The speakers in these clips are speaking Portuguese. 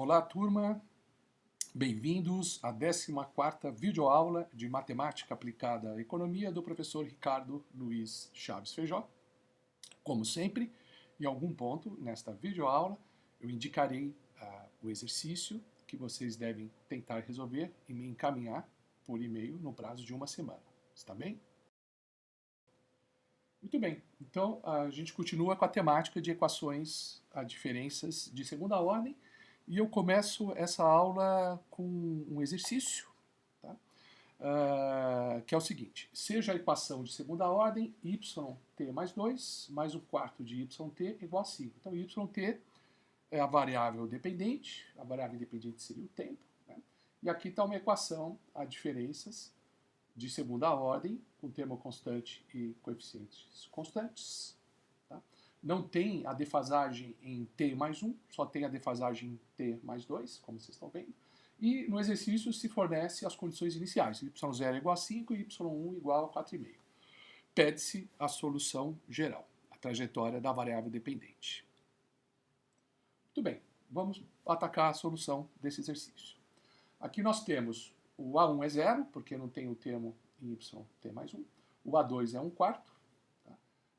Olá, turma. Bem-vindos à 14ª videoaula de Matemática Aplicada à Economia do professor Ricardo Luiz Chaves Feijó. Como sempre, em algum ponto nesta videoaula, eu indicarei o exercício que vocês devem tentar resolver e me encaminhar por e-mail no prazo de uma semana. Está bem? Muito bem, então a gente continua com a temática de equações a diferenças de segunda ordem e eu começo essa aula com um exercício, tá? Que é o seguinte: seja a equação de segunda ordem yt mais 2 mais um quarto de yt igual a 5. Então yt é a variável dependente seria o tempo, né? E aqui está uma equação a diferenças de segunda ordem, com termo constante e coeficientes constantes. Tá? Não tem a defasagem em t mais 1, só tem a defasagem em t mais 2, como vocês estão vendo. E no exercício se fornece as condições iniciais, y0 igual a 5 e y1 igual a 4,5. Pede-se a solução geral, a trajetória da variável dependente. Muito bem, vamos atacar a solução desse exercício. Aqui nós temos o A1 é zero, porque não tem o termo em yt mais 1. O A2 é 1 quarto. Tá?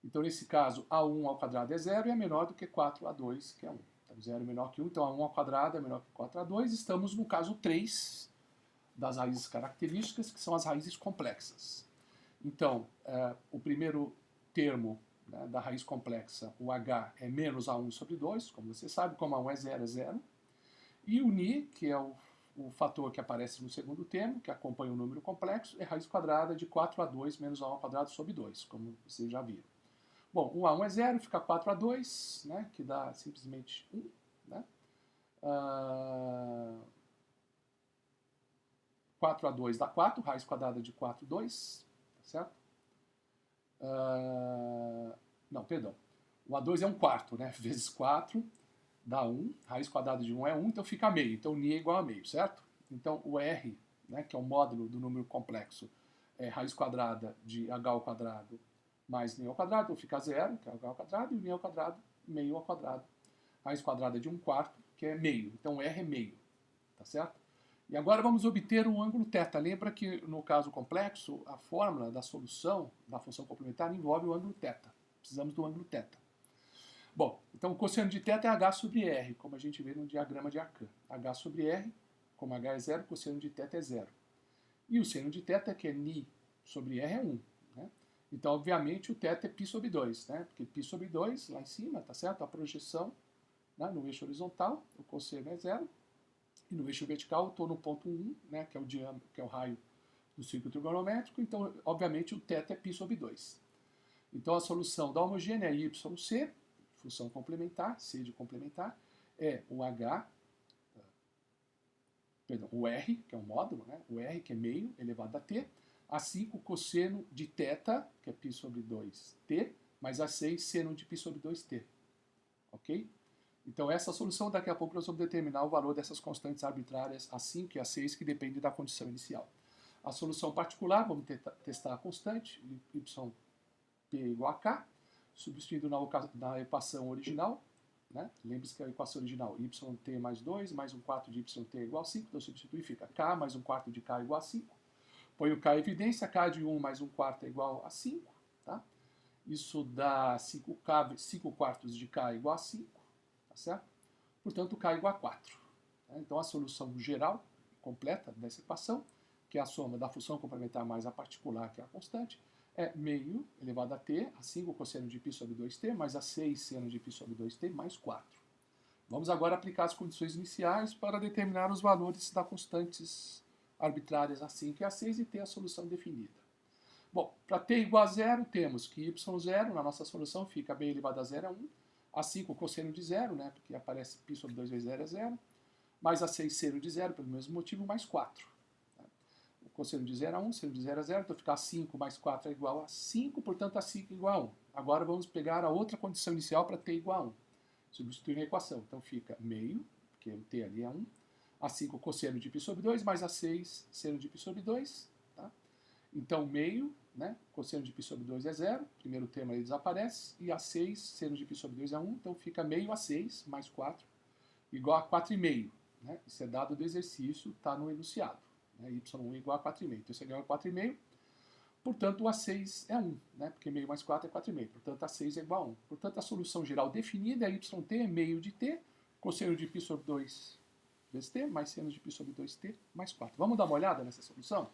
Então, nesse caso, A1 ao quadrado é zero e é menor do que 4A2, que é 1. Então, 0 é menor que 1, então A1 ao quadrado é menor que 4A2. Estamos no caso 3 das raízes características, que são as raízes complexas. Então, o primeiro termo, né, da raiz complexa, o H, é menos A1 sobre 2, como você sabe, como A1 é zero, é zero. E o Ni, que é o fator que aparece no segundo termo, que acompanha o número complexo, é raiz quadrada de 4A2 menos A1 ao quadrado sobre 2, como vocês já viram. Bom, o A1 é zero, fica 4A2, né, que dá simplesmente 1. Né? 4A2 dá 4, raiz quadrada de 4, 2, tá certo? Não, perdão. O A2 é 1 quarto, né, vezes 4, dá 1, raiz quadrada de 1 é 1, então fica meio. Então, Ni é igual a meio, certo? Então, o R, né, que é o módulo do número complexo, é raiz quadrada de H ao quadrado mais Ni ao quadrado, então fica 0, que é H ao quadrado, e o Ni ao quadrado, meio ao quadrado. Raiz quadrada de 1 quarto, que é meio. Então, R é meio, tá certo? E agora vamos obter um ângulo θ. Lembra que, no caso complexo, a fórmula da solução da função complementar envolve o ângulo θ. Precisamos do ângulo θ. Bom, então o cosseno de θ é H sobre R, como a gente vê no diagrama de Arcan. H sobre R, como H é zero, o cosseno de θ é zero. E o seno de θ, que é Ni sobre R, é 1. Né? Então, obviamente, o θ é π sobre 2, né? Porque π sobre 2, lá em cima, tá certo? A projeção, né, no eixo horizontal, o cosseno é zero. E no eixo vertical, eu estou no ponto 1, né, que é o diâmetro, que é o raio do círculo trigonométrico. Então, obviamente, o θ é π sobre 2. Então, a solução da homogênea é YC, função complementar, C de complementar, é o H, perdão, o R, que é um módulo, né? O R, que é meio, elevado a T, assim com o cosseno de θ, que é π sobre 2T, mais A6, seno de π sobre 2T. Ok? Então, essa solução, daqui a pouco nós vamos determinar o valor dessas constantes arbitrárias A5 e A6, que depende da condição inicial. A solução particular, vamos testar a constante, yp igual a k, substituindo na equação original, né? Lembre-se que a equação original, yt mais 2, mais um quarto de yt igual a 5, então substitui, fica k mais um quarto de k igual a 5. Põe o k em evidência, k de 1 mais um quarto é igual a 5, tá? Isso dá 5k, 5 quartos de k igual a 5, tá certo? Portanto, k igual a 4. Tá? Então, a solução geral, completa dessa equação, que é a soma da função complementar mais a particular, que é a constante, é meio elevado a t, a 5 cosseno de π sobre 2t, mais a 6 seno de π sobre 2t, mais 4. Vamos agora aplicar as condições iniciais para determinar os valores das constantes arbitrárias A5 e A6 e ter a solução definida. Bom, para t igual a zero, temos que y0, na nossa solução, fica b elevado a 0 é 1, A5 cosseno de zero, né, porque aparece π sobre 2 vezes 0 é 0, mais A6 seno de zero, pelo mesmo motivo, mais 4. Cosseno de 0 a 1, seno de 0 a 0, então ficar 5 mais 4 é igual a 5, portanto a 5 é igual a 1. Agora vamos pegar a outra condição inicial para t igual a 1. Substituir na equação, então fica meio, porque o t ali é 1, a 5 cosseno de π sobre 2, mais a 6 seno de π sobre 2. Tá? Então meio, né, cosseno de π sobre 2 é 0, primeiro termo aí desaparece, e a 6 seno de π sobre 2 é 1, então fica meio a 6 mais 4, igual a 4,5. né? Isso é dado do exercício, está no enunciado. Né? Y1 igual a 4,5. Então, isso aqui é 4,5. Portanto, o A6 é 1, né? Porque meio mais 4 é 4,5. Portanto, A6 é igual a 1. Portanto, a solução geral definida é YT é meio de T, cosseno de π sobre 2 vezes T, mais seno de π sobre 2T, mais 4. Vamos dar uma olhada nessa solução?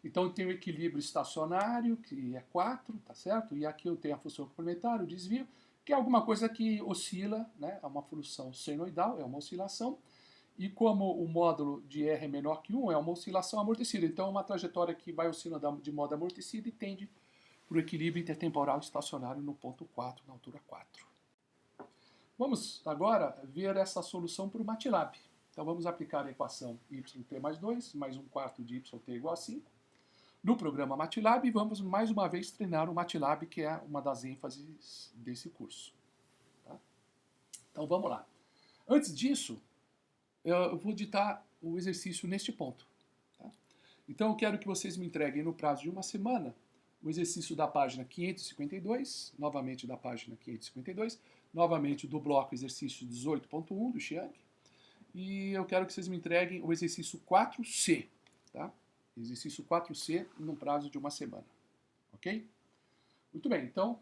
Então, eu tenho o equilíbrio estacionário, que é 4, tá certo? E aqui eu tenho a função complementar, o desvio, que é alguma coisa que oscila, né? É uma função senoidal, é uma oscilação. E como o módulo de R é menor que 1, é uma oscilação amortecida. Então, é uma trajetória que vai oscilando de modo amortecido e tende para o equilíbrio intertemporal estacionário no ponto 4, na altura 4. Vamos agora ver essa solução para o MATLAB. Então, vamos aplicar a equação yt mais 2, mais 1/4 de yt igual a 5. No programa MATLAB, vamos mais uma vez treinar o MATLAB, que é uma das ênfases desse curso. Tá? Então, vamos lá. Antes disso, eu vou ditar o exercício neste ponto. Tá? Então, eu quero que vocês me entreguem no prazo de uma semana o exercício da página 552, novamente da página 552, novamente do bloco exercício 18.1 do Chiang, e eu quero que vocês me entreguem o exercício 4C, tá? Exercício 4C no prazo de uma semana, ok? Muito bem, então,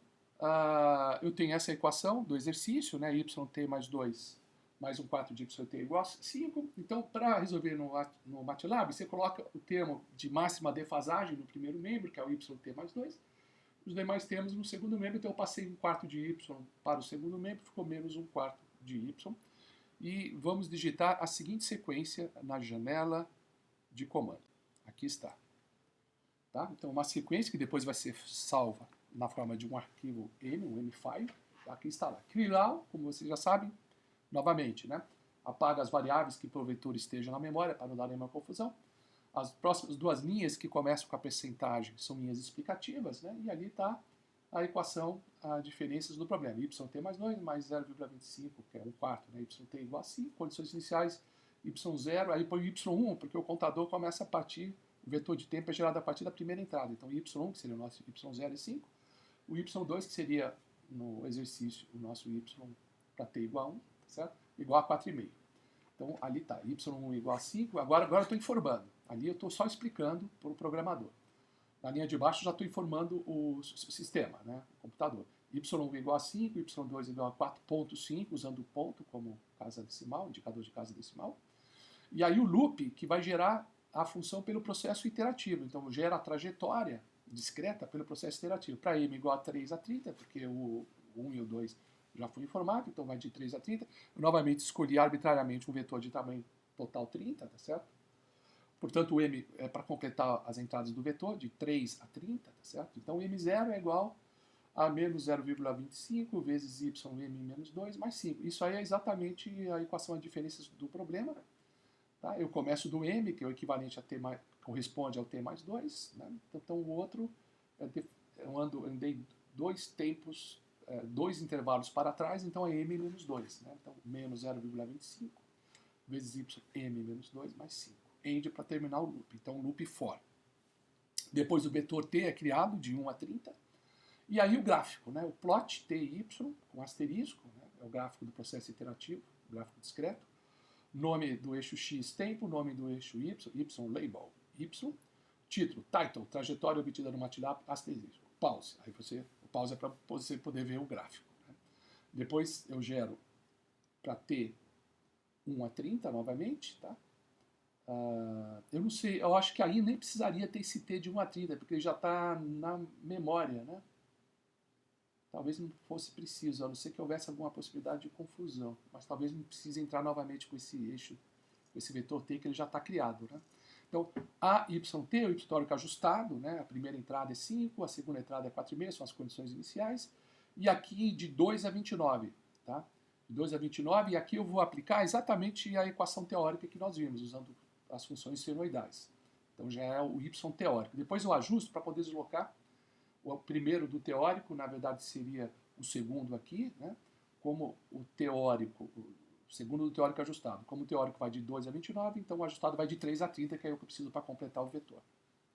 eu tenho essa equação do exercício, né, yt mais 2 mais 1/4 de yt igual a 5. Então, para resolver no MATLAB, você coloca o termo de máxima defasagem no primeiro membro, que é o yt mais 2. Os demais termos no segundo membro, então eu passei 1/4 de y para o segundo membro, ficou menos 1/4 de y. E vamos digitar a seguinte sequência na janela de comando. Aqui está. Tá? Então, uma sequência que depois vai ser salva na forma de um arquivo M, um M-file. Aqui está lá. Crilau, como vocês já sabem, novamente, né? Apaga as variáveis que porventura estejam na memória para não dar nenhuma confusão. As próximas duas linhas que começam com a percentagem são linhas explicativas, né? E ali está a equação, as diferenças do problema. Yt mais 2 mais 0,25, que é 1/4, né? Yt igual a 5, condições iniciais, y0, aí põe y1, porque o contador começa a partir, o vetor de tempo é gerado a partir da primeira entrada. Então, y1, que seria o nosso y0 é 5, o y2, que seria no exercício o nosso y para t igual a 1, certo? Igual a 4,5. Então, ali está, y1 igual a 5. Agora eu estou informando. Ali eu estou só explicando para o programador. Na linha de baixo, já estou informando o sistema, né, o computador. y1 igual a 5, y2 igual a 4,5, usando o ponto como casa decimal, indicador de casa decimal. E aí o loop, que vai gerar a função pelo processo iterativo. Então, gera a trajetória discreta pelo processo iterativo. Para m igual a 3 a 30, porque o 1 e o 2 já foi informado, então vai de 3 a 30. Eu novamente escolhi arbitrariamente um vetor de tamanho total 30, tá certo? Portanto, o m é para completar as entradas do vetor, de 3 a 30, tá certo? Então, m0 é igual a menos 0,25 vezes ym menos 2 mais 5. Isso aí é exatamente a equação de diferenças do problema. Tá? Eu começo do m, que é o equivalente a t mais, corresponde ao t mais 2. Né? Então, o outro, eu andei dois tempos, dois intervalos para trás, então é m menos 2. Né? Então, menos 0,25 vezes ym menos 2 mais 5. End para terminar o loop. Então, loop for. Depois o vetor t é criado de 1 a 30. E aí o gráfico, né? O plot ty com asterisco, né? É o gráfico do processo iterativo, gráfico discreto. Nome do eixo x tempo, nome do eixo y label y. Título, title, trajetória obtida no MATLAB, asterisco. Pause. Aí o pause é para você poder ver o gráfico. Né? Depois eu gero para t 1 a 30 novamente, tá? Eu não sei, eu acho que aí nem precisaria ter esse t de 1 a 30, porque ele já está na memória, né? Talvez não fosse preciso, a não ser que houvesse alguma possibilidade de confusão, mas talvez não precise entrar novamente com esse eixo, com esse vetor t, que ele já está criado, né? Então, a yt, o histórico ajustado, né? A primeira entrada é 5, a segunda entrada é 4,5, são as condições iniciais, e aqui de 2 a 29, tá? De 2 a 29, e aqui eu vou aplicar exatamente a equação teórica que nós vimos, usando as funções senoidais. Então já é o y teórico. Depois eu ajusto para poder deslocar o primeiro do teórico, na verdade seria o segundo aqui, né? Como o teórico, o segundo do teórico ajustado. Como o teórico vai de 2 a 29, então o ajustado vai de 3 a 30, que é o que eu preciso para completar o vetor.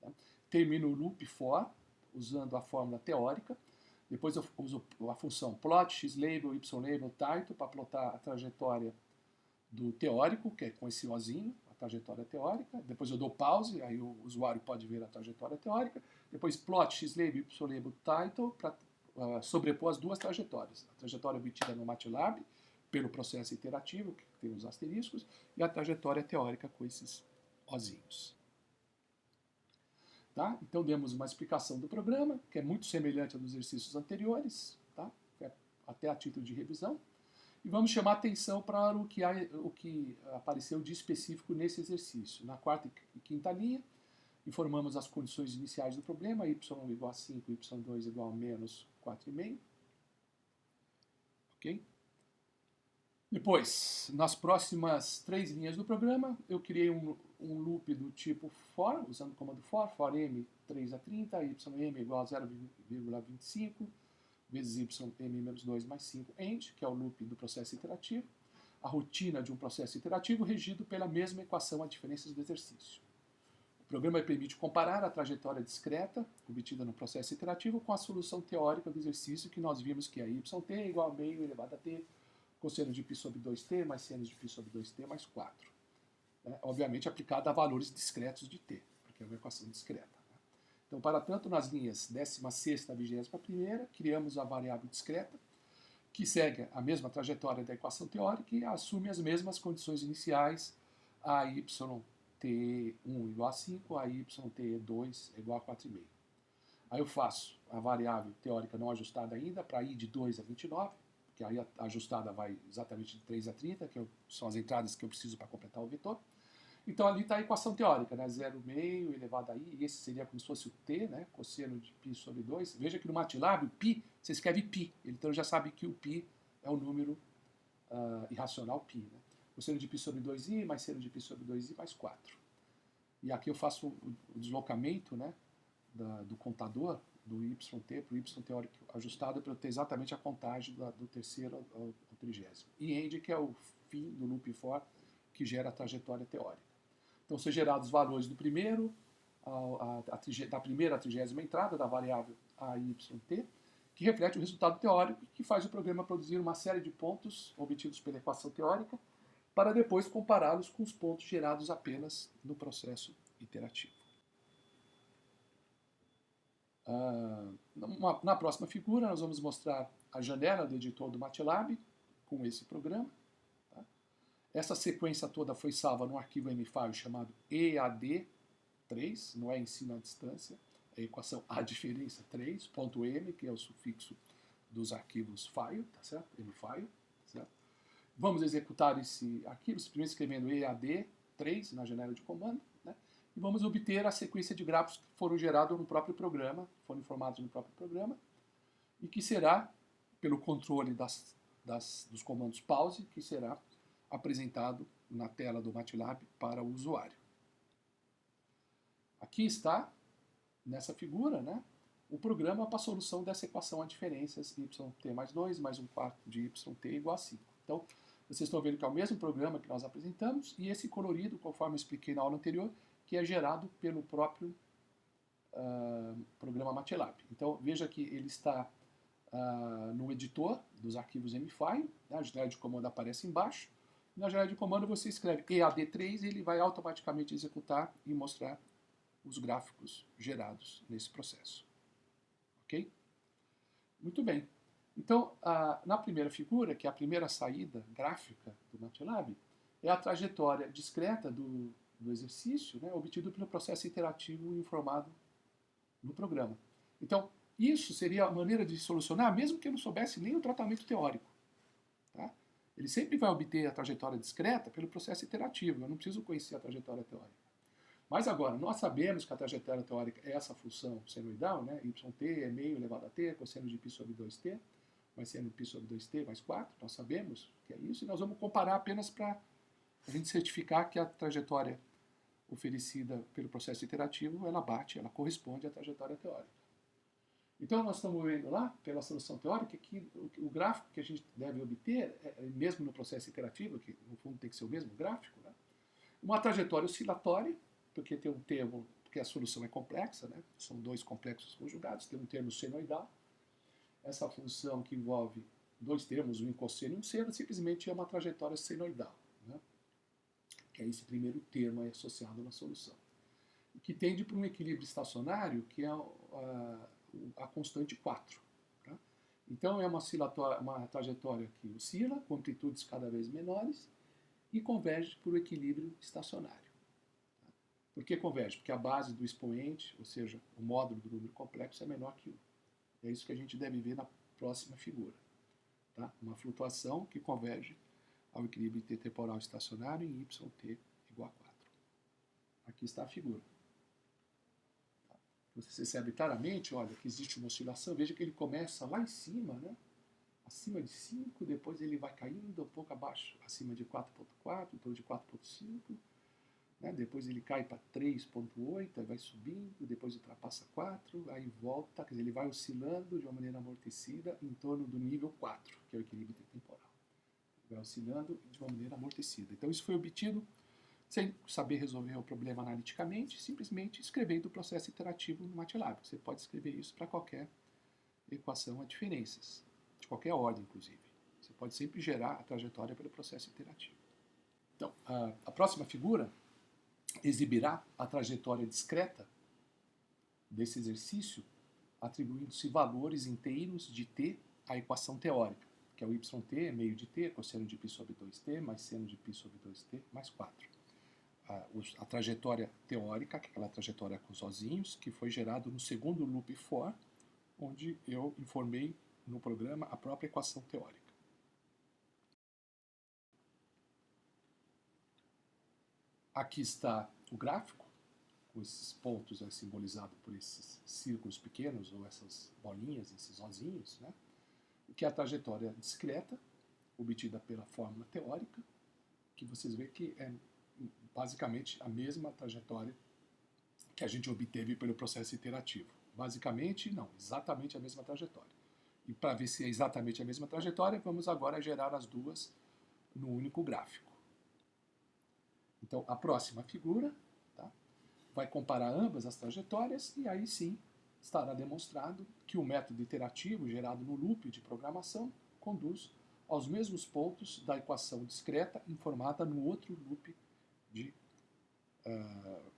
Né? Termino o loop for, usando a fórmula teórica. Depois eu uso a função plot, xlabel, ylabel, title, para plotar a trajetória do teórico, que é com esse Ozinho, a trajetória teórica. Depois eu dou pause, aí o usuário pode ver a trajetória teórica. Depois plot xlab, ylab, title, para sobrepor as duas trajetórias. A trajetória obtida no MATLAB, pelo processo iterativo, que tem os asteriscos, e a trajetória teórica com esses Ozinhos. Tá? Então demos uma explicação do programa, que é muito semelhante a dos exercícios anteriores, tá? Até a título de revisão. E vamos chamar atenção para o que apareceu de específico nesse exercício. Na quarta e quinta linha, informamos as condições iniciais do problema, y igual a 5, y2 igual a menos 4,5. Ok? Depois, nas próximas 3 linhas do programa, eu criei um loop do tipo for, usando o comando for m 3 a 30, ym igual a 0,25, vezes ym menos 2 mais 5 end, que é o loop do processo iterativo, a rotina de um processo iterativo regido pela mesma equação a diferenças do exercício. O programa permite comparar a trajetória discreta obtida no processo iterativo com a solução teórica do exercício, que nós vimos que é yt igual a meio elevado a t, cosseno de π sobre 2t mais seno de π sobre 2t mais 4. Obviamente aplicada a valores discretos de t, porque é uma equação discreta. Então, para tanto, nas linhas 16ª a 21ª, criamos a variável discreta, que segue a mesma trajetória da equação teórica e assume as mesmas condições iniciais, a yt1 igual a 5, a yt2 igual a 4,5. Aí eu faço a variável teórica não ajustada ainda, para i de 2 a 29, que aí a ajustada vai exatamente de 3 a 30, que são as entradas que eu preciso para completar o vetor. Então ali está a equação teórica, né? 0,5 elevado a i, e esse seria como se fosse o t, né? Cosseno de π sobre 2. Veja que no MATLAB o π, você escreve π, então já sabe que o π é o número irracional π. Né? Cosseno de π sobre 2i mais seno de π sobre 2i mais 4. E aqui eu faço o deslocamento, né, do contador, do yt para o y teórico ajustado, para eu ter exatamente a contagem do terceiro ao 30º. E end, que é o fim do loop for, que gera a trajetória teórica. Então, são gerados os valores do primeiro, da primeira à 30ª entrada da variável AYT, que reflete o resultado teórico e que faz o programa produzir uma série de pontos obtidos pela equação teórica para depois compará-los com os pontos gerados apenas no processo iterativo. Na próxima figura, nós vamos mostrar a janela do editor do MATLAB com esse programa. Essa sequência toda foi salva num arquivo MFile chamado EAD3, não é ensino à distância, é a equação a diferença 3.m, que é o sufixo dos arquivos file, tá certo? MFile, certo? Vamos executar esse arquivo, primeiro escrevendo EAD3 na janela de comando, né? E vamos obter a sequência de gráficos que foram gerados no próprio programa, foram informados no próprio programa, e que será, pelo controle dos comandos pause, que será apresentado na tela do MATLAB para o usuário. Aqui está, nessa figura, né, o programa para a solução dessa equação a diferenças yt mais 2 mais 1/4 de yt igual a 5. Então, vocês estão vendo que é o mesmo programa que nós apresentamos e esse colorido, conforme eu expliquei na aula anterior, que é gerado pelo próprio programa MATLAB. Então, veja que ele está no editor dos arquivos MFile, né, a janela de comando aparece embaixo. Na janela de comando você escreve EAD3 e ele vai automaticamente executar e mostrar os gráficos gerados nesse processo. Ok? Muito bem. Então, na primeira figura, que é a primeira saída gráfica do MATLAB, é a trajetória discreta do exercício, né, obtido pelo processo iterativo informado no programa. Então, isso seria a maneira de solucionar, mesmo que eu não soubesse nem o tratamento teórico. Tá? Ele sempre vai obter a trajetória discreta pelo processo iterativo, eu não preciso conhecer a trajetória teórica. Mas agora, nós sabemos que a trajetória teórica é essa função senoidal, né? Yt é meio elevado a t, cosseno de π sobre 2t, mais seno de π sobre 2t mais 4, nós sabemos que é isso, e nós vamos comparar apenas para a gente certificar que a trajetória oferecida pelo processo iterativo, ela bate, ela corresponde à trajetória teórica. Então, nós estamos vendo lá, pela solução teórica, que o gráfico que a gente deve obter, mesmo no processo iterativo, que no fundo tem que ser o mesmo gráfico, né? Uma trajetória oscilatória, porque tem um termo, porque a solução é complexa, né? São dois complexos conjugados, tem um termo senoidal. Essa função que envolve dois termos, um cosseno e um seno, simplesmente é uma trajetória senoidal. Né? que é esse primeiro termo aí associado na solução, que tende para um equilíbrio estacionário, que é a constante 4. Tá? Então, é uma trajetória que oscila, com amplitudes cada vez menores, e converge para o equilíbrio estacionário. Tá? Por que converge? Porque a base do expoente, ou seja, o módulo do número complexo, é menor que 1. É isso que a gente deve ver na próxima figura. Tá? Uma flutuação que converge ao equilíbrio intertemporal estacionário em yt igual a 4. Aqui está a figura. Tá? Você percebe claramente, olha, que existe uma oscilação. Veja que ele começa lá em cima, né? Acima de 5, depois ele vai caindo um pouco abaixo, acima de 4.4, em torno de 4.5. Né? Depois ele cai para 3.8, aí vai subindo, depois ultrapassa 4, aí volta, quer dizer, ele vai oscilando de uma maneira amortecida em torno do nível 4, que é o equilíbrio intertemporal. Vai oscilando de uma maneira amortecida. Então isso foi obtido sem saber resolver o problema analiticamente, simplesmente escrevendo o processo iterativo no MATLAB. Você pode escrever isso para qualquer equação a diferenças, de qualquer ordem, inclusive. Você pode sempre gerar a trajetória pelo processo iterativo. Então, a próxima figura exibirá a trajetória discreta desse exercício, atribuindo-se valores inteiros de t à equação teórica, que é o yt é meio de t, cosseno de π sobre 2t, mais seno de π sobre 2t, mais 4. A trajetória teórica, que é aquela trajetória com os ozinhos, que foi gerado no segundo loop for, onde eu informei no programa a própria equação teórica. Aqui está o gráfico, com esses pontos simbolizados por esses círculos pequenos, ou essas bolinhas, esses ozinhos, né? Que é a trajetória discreta, obtida pela fórmula teórica, que vocês veem que é basicamente a mesma trajetória que a gente obteve pelo processo iterativo. Basicamente, não, exatamente a mesma trajetória. E para ver se é exatamente a mesma trajetória, vamos agora gerar as duas no único gráfico. Então, a próxima figura, tá, vai comparar ambas as trajetórias e aí sim estará demonstrado que o método iterativo gerado no loop de programação conduz aos mesmos pontos da equação discreta informada no outro loop de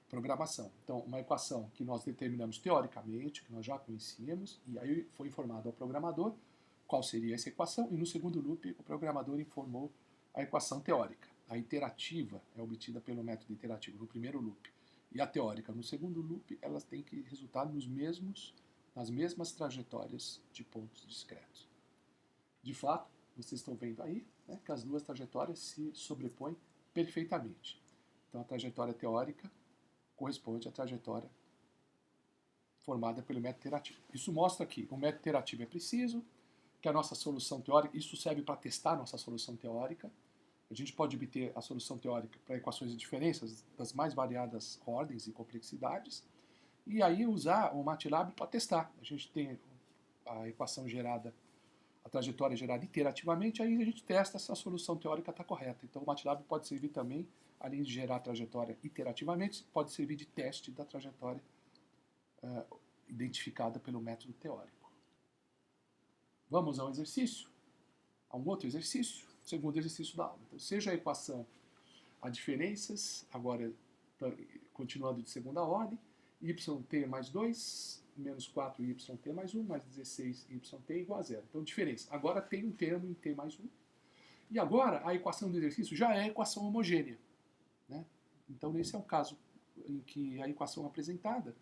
programação. Então, uma equação que nós determinamos teoricamente, que nós já conhecíamos, e aí foi informado ao programador qual seria essa equação, e no segundo loop o programador informou a equação teórica. A iterativa é obtida pelo método iterativo no primeiro loop, e a teórica no segundo loop, elas têm que resultar nas mesmas trajetórias de pontos discretos. De fato, vocês estão vendo aí, né, que as duas trajetórias se sobrepõem perfeitamente. Então, a trajetória teórica corresponde à trajetória formada pelo método iterativo. Isso mostra que o método iterativo é preciso, que a nossa solução teórica, isso serve para testar a nossa solução teórica. A gente pode obter a solução teórica para equações de diferenças das mais variadas ordens e complexidades, e aí usar o MATLAB para testar. A gente tem a equação gerada, a trajetória gerada iterativamente, aí a gente testa se a solução teórica está correta. Então o MATLAB pode servir também, além de gerar a trajetória iterativamente, pode servir de teste da trajetória identificada pelo método teórico. Vamos ao exercício? A um outro exercício, segundo exercício da aula. Então, seja a equação a diferenças, agora continuando de segunda ordem, yt mais 2, menos 4yt mais 1, mais 16yt igual a 0. Então, diferença. Agora tem um termo em t mais 1. E agora, a equação do exercício já é a equação homogênea. Né? Então, esse é o caso em que a equação apresentada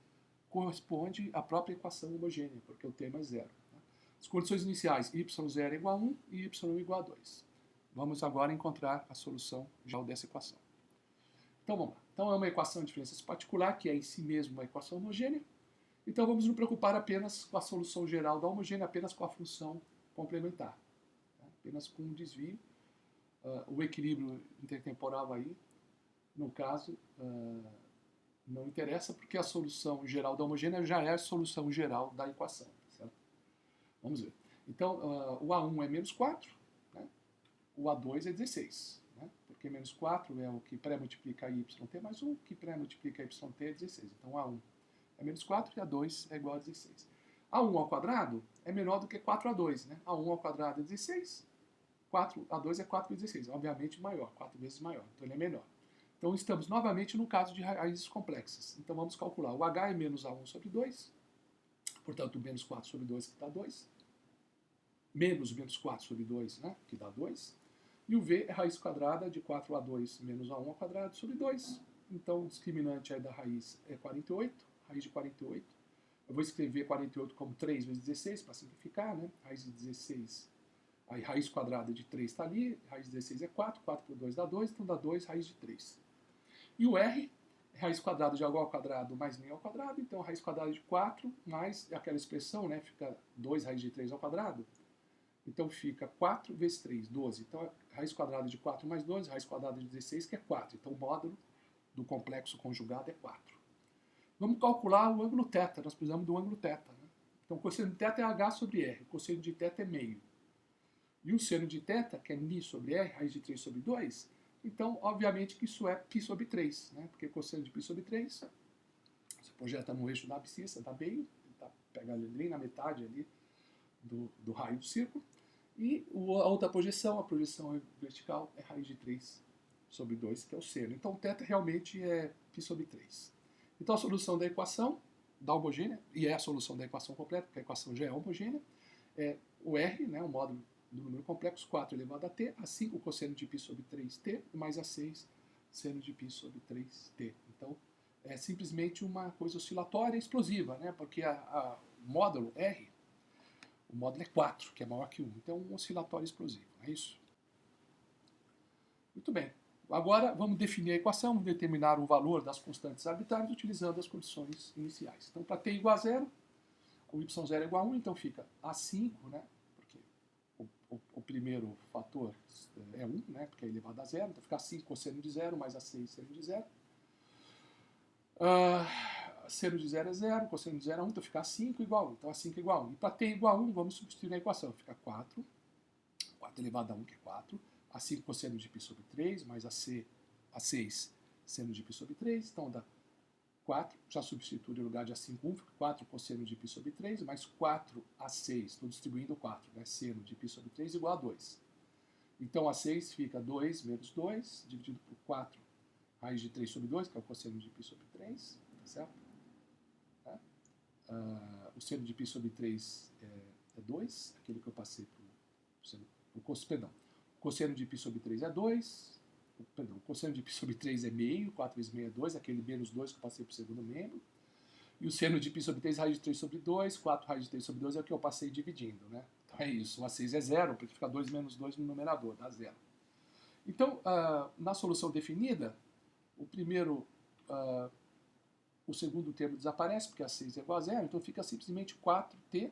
corresponde à própria equação homogênea, porque o termo é 0. Né? As condições iniciais, y0 é igual a 1 e y igual a 2. Vamos agora encontrar a solução geral dessa equação. Então, vamos lá. Então, é uma equação de diferenças particular, que é em si mesmo uma equação homogênea. Então, vamos nos preocupar apenas com a solução geral da homogênea, apenas com a função complementar. Né? Apenas com um desvio. O equilíbrio intertemporal aí, no caso, não interessa, porque a solução geral da homogênea já é a solução geral da equação. Certo? Vamos ver. Então, o A1 é menos 4, né? O A2 é 16. Né? Porque menos 4 é o que pré-multiplica yt mais 1, que pré-multiplica yt é 16. Então, A1 é menos 4 e A2 é igual a 16. A1 ao quadrado é menor do que 4A2. Né? A1 ao quadrado é 16, 4A2 é 4 vezes 16. Obviamente maior, 4 vezes maior. Então, ele é menor. Então estamos novamente no caso de raízes complexas. Então vamos calcular. O h é menos a1 sobre 2, portanto menos 4 sobre 2 que dá 2, menos 4 sobre 2, né, que dá 2, e o v é raiz quadrada de 4a2 menos a1 ao quadrado sobre 2. Então o discriminante aí da raiz é 48, raiz de 48. Eu vou escrever 48 como 3 vezes 16 para simplificar, né? Raiz de 16, aí raiz quadrada de 3 está ali, raiz de 16 é 4, 4 por 2 dá 2, então dá 2 raiz de 3. E o r é raiz quadrada de algo ao quadrado mais nem ao quadrado, então raiz quadrada de 4 mais aquela expressão, né? Fica 2 raiz de 3 ao quadrado. Então fica 4 vezes 3, 12. Então raiz quadrada de 4 mais 12, raiz quadrada de 16, que é 4. Então o módulo do complexo conjugado é 4. Vamos calcular o ângulo θ, nós precisamos do ângulo θ. Né? Então o cosseno de θ é h sobre r, o cosseno de θ é meio. E o seno de θ, que é μ sobre r, raiz de 3 sobre 2, então obviamente que isso é π sobre 3, né? Porque cosseno de π sobre 3, você projeta no eixo da abscissa, dá meio, tá, pega ali na metade ali do raio do círculo, e a outra projeção, a projeção vertical, é raiz de 3 sobre 2, que é o seno. Então o θ realmente é π sobre 3. Então a solução da equação da homogênea, e é a solução da equação completa, porque a equação já é homogênea, é o R, né, o módulo do número complexo, 4 elevado a t, a 5 cosseno de π sobre 3t, mais a 6 seno de π sobre 3t. Então é simplesmente uma coisa oscilatória explosiva, né, porque o módulo R, o módulo é 4, que é maior que 1, então é um oscilatório explosivo, é isso? Muito bem. Agora vamos definir a equação, vamos determinar o valor das constantes arbitrárias utilizando as condições iniciais. Então, para t igual a 0, o y0 é igual a 1, então fica A5, né? Porque o primeiro fator é 1, né? Porque é elevado a 0, então fica A5 cosseno de 0 mais A6 seno de 0. Seno de 0 é 0, cosseno de 0 é 1, então fica A5 igual a 1. Então A5 é igual a 1. E para t igual a 1, vamos substituir na equação. Fica 4 elevado a 1, que é 4. A5 cosseno de π sobre 3, mais A6 seno de π sobre 3, então dá 4, já substitui no lugar de A5, 1, fica 4 cosseno de π sobre 3, mais 4A6, estou distribuindo 4, né, seno de π sobre 3 igual a 2. Então A6 fica 2 menos 2, dividido por 4 raiz de 3 sobre 2, que é o cosseno de π sobre 3, tá certo? O seno de π sobre 3 é 2, aquele que eu passei para o seno, perdão. O cosseno de π sobre 3 é 2. Perdão, o cosseno de π sobre 3 é meio, 4 vezes meio é 2, aquele menos 2 que eu passei para o segundo membro. E o seno de π sobre 3, raiz de 3 sobre 2, 4 raiz de 3 sobre 2 é o que eu passei dividindo, né? Então é isso, o A6 é 0, porque fica 2 menos 2 no numerador, dá 0. Então, na solução definida, o segundo termo desaparece, porque A6 é igual a 0, então fica simplesmente 4t,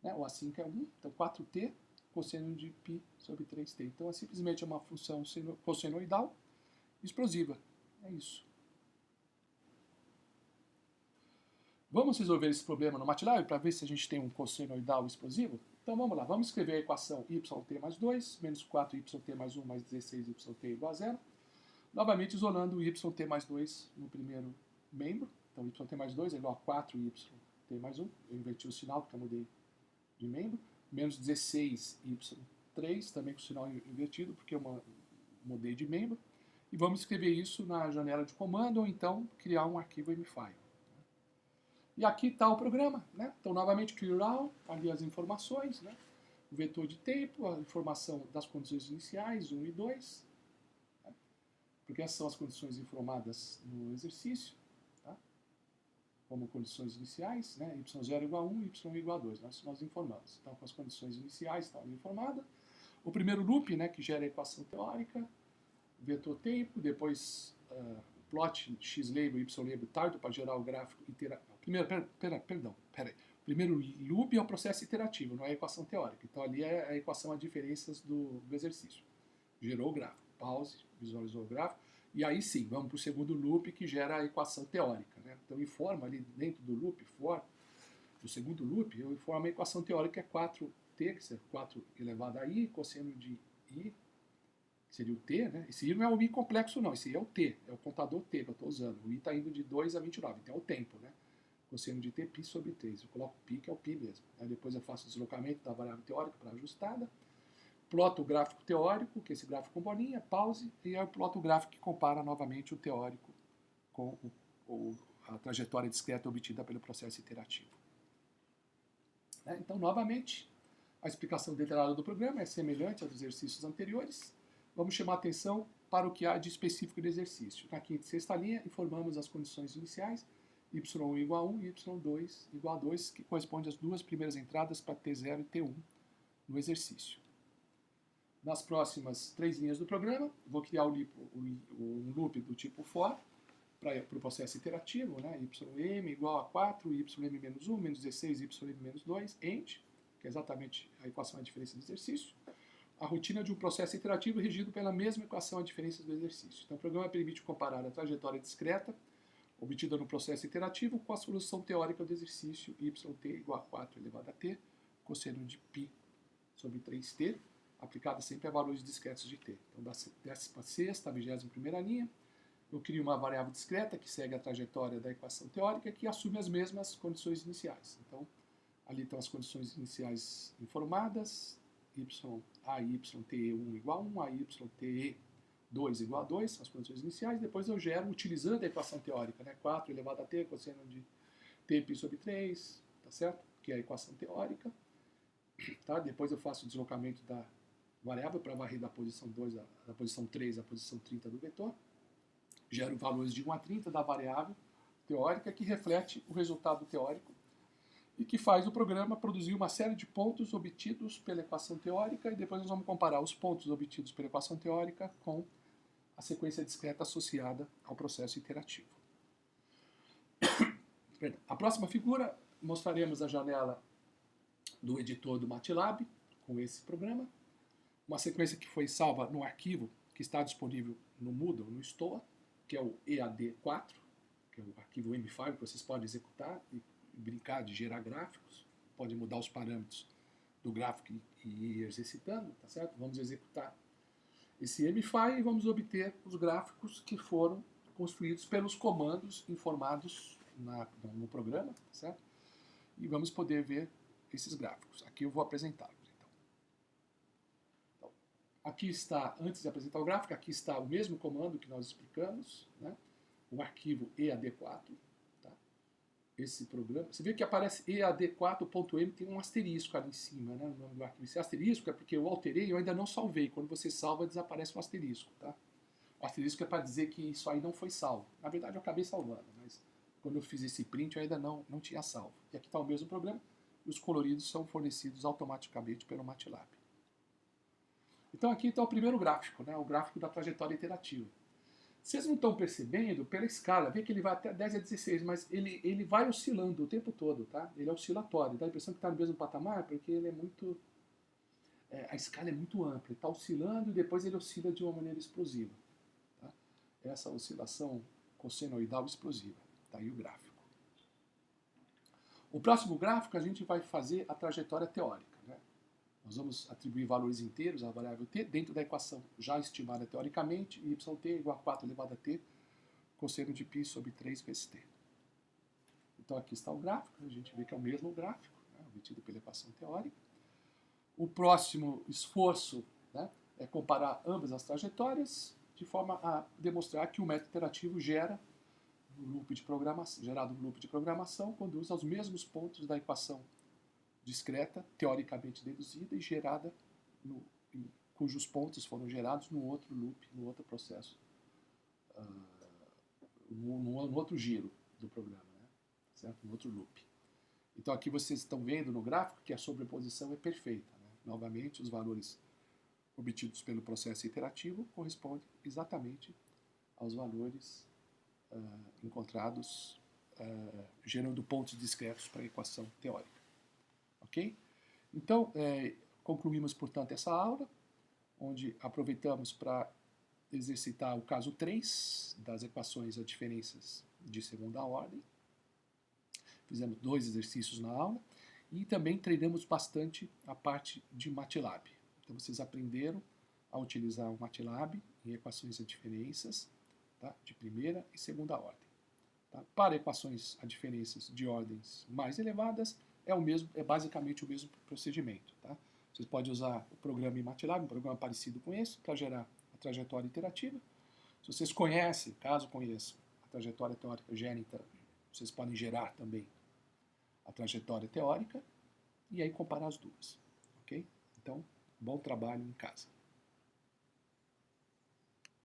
né? O A5 é 1, então 4t, cosseno de π sobre 3t. Então é simplesmente uma função cossenoidal explosiva. É isso. Vamos resolver esse problema no MATLAB para ver se a gente tem um cossenoidal explosivo? Então vamos lá, vamos escrever a equação yt mais 2, menos 4yt mais 1 mais 16yt igual a 0. Novamente isolando o yt mais 2 no primeiro membro. Então yt mais 2 é igual a 4yt mais 1. Eu inverti o sinal porque eu mudei de membro. Menos 16y3, também com o sinal invertido, porque eu mudei de membro. E vamos escrever isso na janela de comando, ou então criar um arquivo mfile. E aqui está o programa, né? Então, novamente, clear ali as informações, né? O vetor de tempo, a informação das condições iniciais, 1 e 2, né? Porque essas são as condições informadas no exercício, tá? Como condições iniciais, né? y0 igual a 1, y igual a 2, nós informamos. Então, com as condições iniciais está ali informada. O primeiro loop, né, que gera a equação teórica, vetor tempo, depois plot x-label, y-label, tardo para gerar o gráfico iterativo. O primeiro loop é o processo iterativo, não é a equação teórica. Então ali é a equação a diferenças do exercício. Gerou o gráfico, pause, visualizou o gráfico, e aí sim, vamos para o segundo loop que gera a equação teórica. Né? Então informa ali dentro do loop, do segundo loop, eu informo a equação teórica que é 4t, que é 4 elevado a i, cosseno de i, que seria o t, né? Esse i não é o i complexo não, esse i é o t, é o contador t que eu estou usando. O i está indo de 2 a 29, então é o tempo, né? Cosseno de t, π sobre 3. Eu coloco π, que é o π mesmo. Aí depois eu faço o deslocamento da variável teórica para ajustada. Ploto o gráfico teórico, que é esse gráfico com bolinha, pause, e aí eu ploto o gráfico que compara novamente o teórico com a trajetória discreta obtida pelo processo iterativo. Então, novamente, a explicação detalhada do programa é semelhante aos exercícios anteriores. Vamos chamar a atenção para o que há de específico do exercício. Na quinta e sexta linha, informamos as condições iniciais, y1 igual a 1 e y2 igual a 2, que corresponde às duas primeiras entradas para T0 e T1 no exercício. Nas próximas 3 linhas do programa, vou criar um loop do tipo for para o processo iterativo, né? ym igual a 4, ym menos 1, menos 16, ym menos 2, end, que é exatamente a equação à diferença do exercício. A rotina de um processo iterativo regido pela mesma equação à diferença do exercício. Então, o programa permite comparar a trajetória discreta obtida no processo iterativo com a solução teórica do exercício yt igual a 4 elevado a t, cosseno de π sobre 3t, aplicada sempre a valores discretos de t. Então, da 16ª à 21ª linha, eu crio uma variável discreta que segue a trajetória da equação teórica que assume as mesmas condições iniciais. Então, ali estão as condições iniciais informadas, a yte1 igual a 1, a yte2 igual a 2, são as condições iniciais. Depois eu gero utilizando a equação teórica, né? 4 elevado a t, cosseno de t sobre 3, tá certo? Que é a equação teórica. Tá? Depois eu faço o deslocamento da variável para varrer da posição 2, da posição 3 à posição 30 do vetor. Gero valores de 1 a 30 da variável teórica que reflete o resultado teórico e que faz o programa produzir uma série de pontos obtidos pela equação teórica, e depois nós vamos comparar os pontos obtidos pela equação teórica com a sequência discreta associada ao processo iterativo. A próxima figura, mostraremos a janela do editor do MATLAB com esse programa, uma sequência que foi salva no arquivo que está disponível no Moodle, no STOA, que é o EAD4, que é o arquivo M-File que vocês podem executar e brincar de gerar gráficos, pode mudar os parâmetros do gráfico e ir exercitando, tá certo? Vamos executar esse M-File e vamos obter os gráficos que foram construídos pelos comandos informados no programa, tá certo? E vamos poder ver esses gráficos. Aqui eu vou apresentá-los. Então, aqui está, antes de apresentar o gráfico, aqui está o mesmo comando que nós explicamos, né? O arquivo EAD4. Esse programa, você vê que aparece ead4.m, tem um asterisco ali em cima, né, no nome do arquivo. Esse asterisco é porque eu alterei e eu ainda não salvei. Quando você salva, desaparece o asterisco, tá? O asterisco é para dizer que isso aí não foi salvo. Na verdade, eu acabei salvando, mas quando eu fiz esse print, eu ainda não tinha salvo. E aqui está o mesmo programa, e os coloridos são fornecidos automaticamente pelo MATLAB. Então aqui está o primeiro gráfico, né, o gráfico da trajetória iterativa. Vocês não estão percebendo pela escala, vê que ele vai até 10 a 16, mas ele vai oscilando o tempo todo, tá? Ele é oscilatório, dá a impressão que está no mesmo patamar, porque ele é muito... a escala é muito ampla, está oscilando e depois ele oscila de uma maneira explosiva. Tá? Essa oscilação cossenoidal explosiva, tá aí o gráfico. O próximo gráfico a gente vai fazer a trajetória teórica, né? Nós vamos atribuir valores inteiros à variável t dentro da equação já estimada teoricamente, yt igual a 4 elevado a t, cosseno de π sobre 3 vezes t. Então aqui está o gráfico, a gente vê que é o mesmo gráfico, né, obtido pela equação teórica. O próximo esforço, né, é comparar ambas as trajetórias, de forma a demonstrar que o método iterativo gerado no loop de programação, conduz aos mesmos pontos da equação discreta, teoricamente deduzida e gerada, cujos pontos foram gerados no outro loop, no outro processo, no outro giro do programa, né? Certo? No outro loop. Então aqui vocês estão vendo no gráfico que a sobreposição é perfeita, né? Novamente, os valores obtidos pelo processo iterativo correspondem exatamente aos valores encontrados gerando pontos discretos para a equação teórica. Ok? Então, concluímos, portanto, essa aula, onde aproveitamos para exercitar o caso 3 das equações a diferenças de segunda ordem. Fizemos 2 exercícios na aula e também treinamos bastante a parte de MATLAB. Então, vocês aprenderam a utilizar o MATLAB em equações a diferenças, tá, de primeira e segunda ordem. Tá? Para equações a diferenças de ordens mais elevadas, é basicamente o mesmo procedimento. Tá? Vocês podem usar o programa em MATLAB, um programa parecido com esse, para gerar a trajetória iterativa. Se vocês conhecem, caso conheçam, a trajetória teórica gênita, vocês podem gerar também a trajetória teórica e aí comparar as duas, ok? Então, bom trabalho em casa.